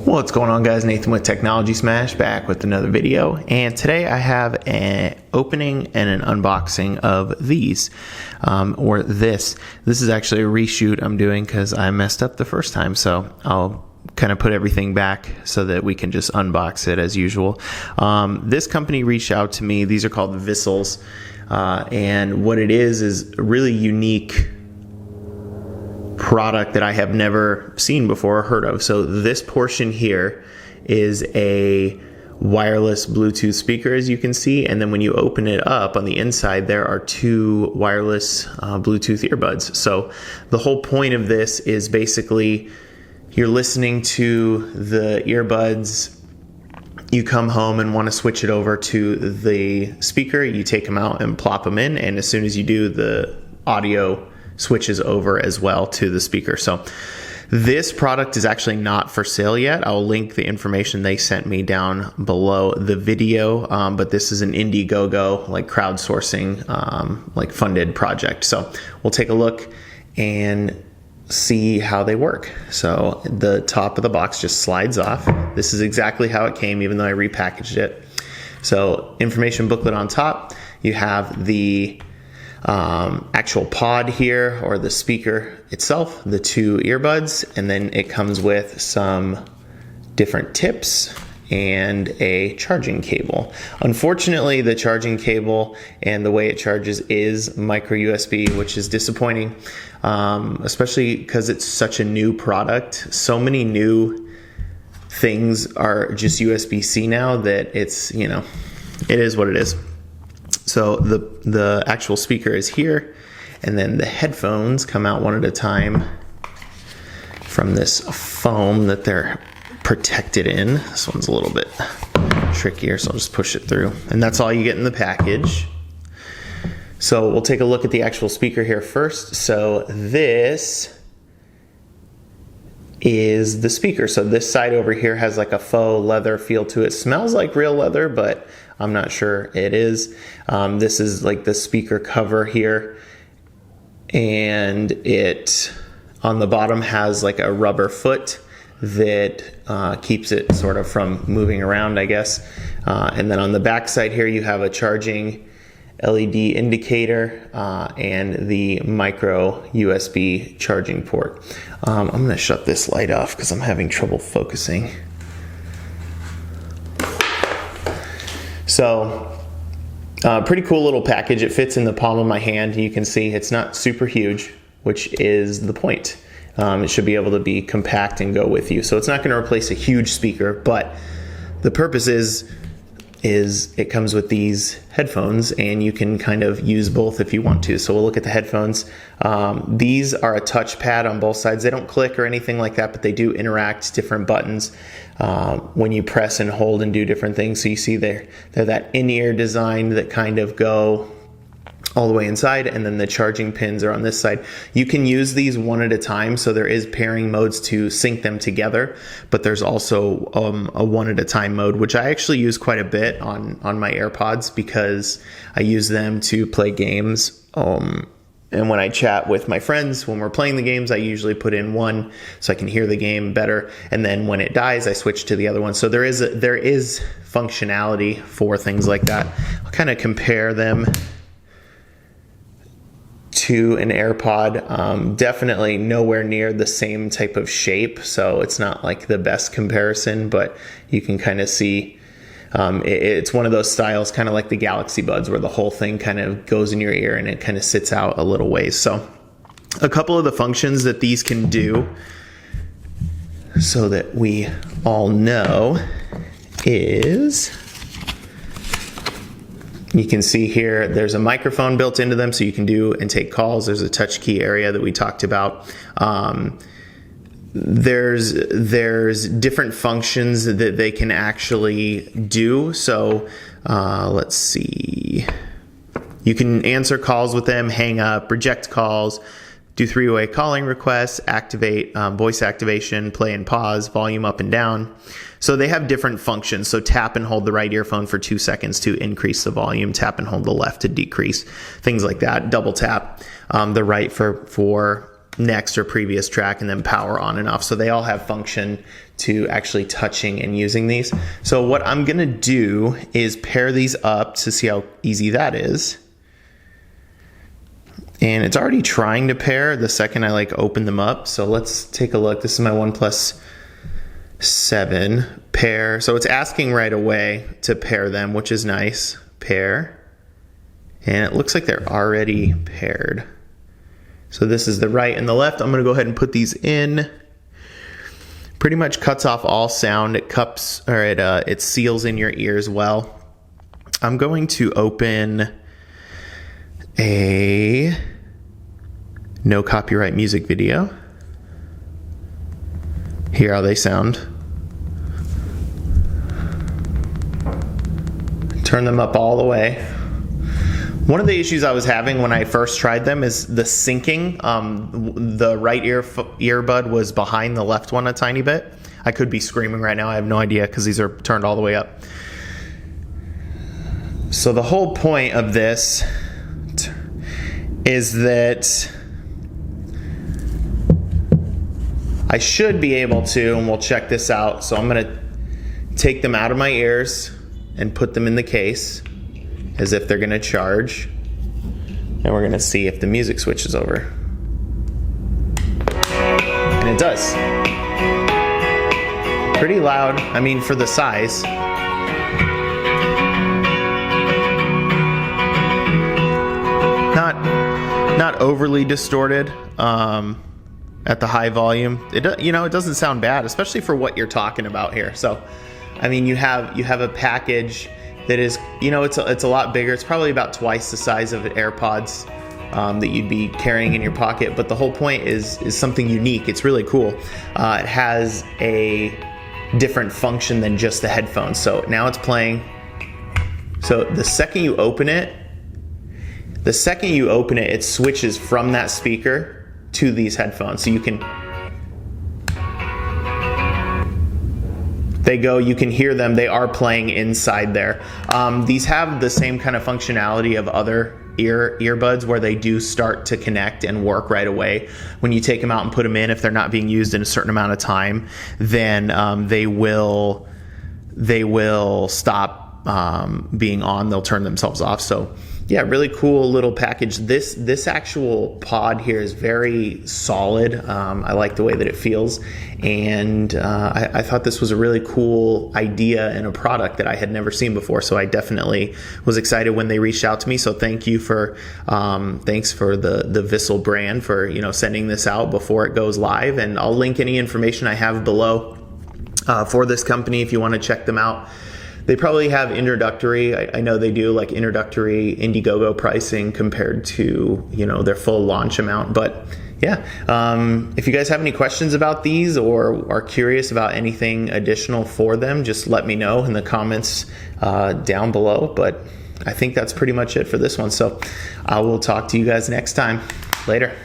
What's going on, guys? Nathan with Technology Smash back with another video, and today I have an opening and an unboxing of these or this is actually a reshoot I'm doing because I messed up the first time, so I'll kind of put everything back so that we can just unbox it as usual. This company reached out to me. These are called Vissles, and what it is a really unique product that I have never seen before or heard of. So this portion here is a wireless Bluetooth speaker, as you can see, and then when you open it up on the inside there are two wireless Bluetooth earbuds. So the whole point of this is basically you're listening to the earbuds, you come home and want to switch it over to the speaker, you take them out and plop them in, and as soon as you do, the audio switches over as well to the speaker. So this product is actually not for sale yet. I'll link the information they sent me down below the video, but this is an Indiegogo, like crowdsourcing, like funded project. So we'll take a look and see how they work. So the top of the box just slides off. This is exactly how it came, even though I repackaged it. So information booklet on top. You have the actual pod here, or the speaker itself, the two earbuds, and then it comes with some different tips and a charging cable. Unfortunately, the charging cable and the way it charges is micro USB, which is disappointing, especially because it's such a new product. So many new things are just USB-C now that it's, you know, it is what it is. So the actual speaker is here, and then the headphones come out one at a time from this foam that they're protected in. This one's a little bit trickier, so I'll just push it through. And that's all you get in the package. So we'll take a look at the actual speaker here first. So this is the speaker. So this side over here has like a faux leather feel to it. Smells like real leather, but I'm not sure it is. This is like the speaker cover here, and it on the bottom has like a rubber foot that keeps it sort of from moving around, I guess. And then on the back side here you have a charging LED indicator and the micro USB charging port. I'm going to shut this light off because I'm having trouble focusing. So pretty cool little package. It fits in the palm of my hand. You can see it's not super huge, which is the point. It should be able to be compact and go with you. So it's not going to replace a huge speaker, but the purpose is it comes with these headphones, and you can kind of use both if you want to. So we'll look at the headphones. These are a touchpad on both sides. They don't click or anything like that, but they do interact, different buttons when you press and hold and do different things. So you see they're that in-ear design that kind of go all the way inside, and then the charging pins are on this side. You can use these one at a time, so there is pairing modes to sync them together, but there's also a one at a time mode, which I actually use quite a bit on my AirPods because I use them to play games. And when I chat with my friends, when we're playing the games, I usually put in one so I can hear the game better. And then when it dies, I switch to the other one. So there is functionality for things like that. I'll kind of compare them to an AirPod. Definitely nowhere near the same type of shape, so it's not like the best comparison, but you can kind of see it's one of those styles, kind of like the Galaxy Buds, where the whole thing kind of goes in your ear and it kind of sits out a little ways. So a couple of the functions that these can do, so that we all know, is you can see here there's a microphone built into them, so you can do and take calls. There's a touch key area that we talked about. There's different functions that they can actually do. So let's see. You can answer calls with them, hang up, reject calls, do three-way calling requests, activate voice activation, play and pause, volume up and down. So they have different functions. So tap and hold the right earphone for 2 seconds to increase the volume, tap and hold the left to decrease, things like that. Double tap the right for next or previous track, and then power on and off. So they all have function to actually touching and using these. So what I'm gonna do is pair these up to see how easy that is. And it's already trying to pair the second I like open them up. So let's take a look. This is my OnePlus 7 pair. So it's asking right away to pair them, which is nice. Pair. And it looks like they're already paired. So this is the right and the left. I'm gonna go ahead and put these in. Pretty much cuts off all sound. It seals in your ears well. I'm going to open a no copyright music video. Hear how they sound. Turn them up all the way. One of the issues I was having when I first tried them is the syncing. The right earbud was behind the left one a tiny bit. I could be screaming right now. I have no idea because these are turned all the way up. So the whole point of this is that I should be able to, and we'll check this out. So I'm gonna take them out of my ears and put them in the case as if they're gonna charge. And we're gonna see if the music switches over. And it does. Pretty loud, I mean, for the size. Not overly distorted at the high volume. It doesn't sound bad, especially for what you're talking about here. So, I mean, you have a package that is, it's a lot bigger. It's probably about twice the size of AirPods that you'd be carrying in your pocket. But the whole point is something unique. It's really cool. It has a different function than just the headphones. So now it's playing. So the second you open it, it switches from that speaker to these headphones. So you can hear them. They are playing inside there. These have the same kind of functionality of other earbuds where they do start to connect and work right away. When you take them out and put them in, if they're not being used in a certain amount of time, then they will stop being on. They'll turn themselves off. So yeah, really cool little package. This actual pod here is very solid. I like the way that it feels, and I thought this was a really cool idea and a product that I had never seen before. So I definitely was excited when they reached out to me. So thanks for the Vissles brand for sending this out before it goes live, and I'll link any information I have below for this company if you want to check them out. They probably have introductory, I know they do, like introductory Indiegogo pricing compared to, their full launch amount. But yeah, if you guys have any questions about these or are curious about anything additional for them, just let me know in the comments down below. But I think that's pretty much it for this one. So I will talk to you guys next time. Later.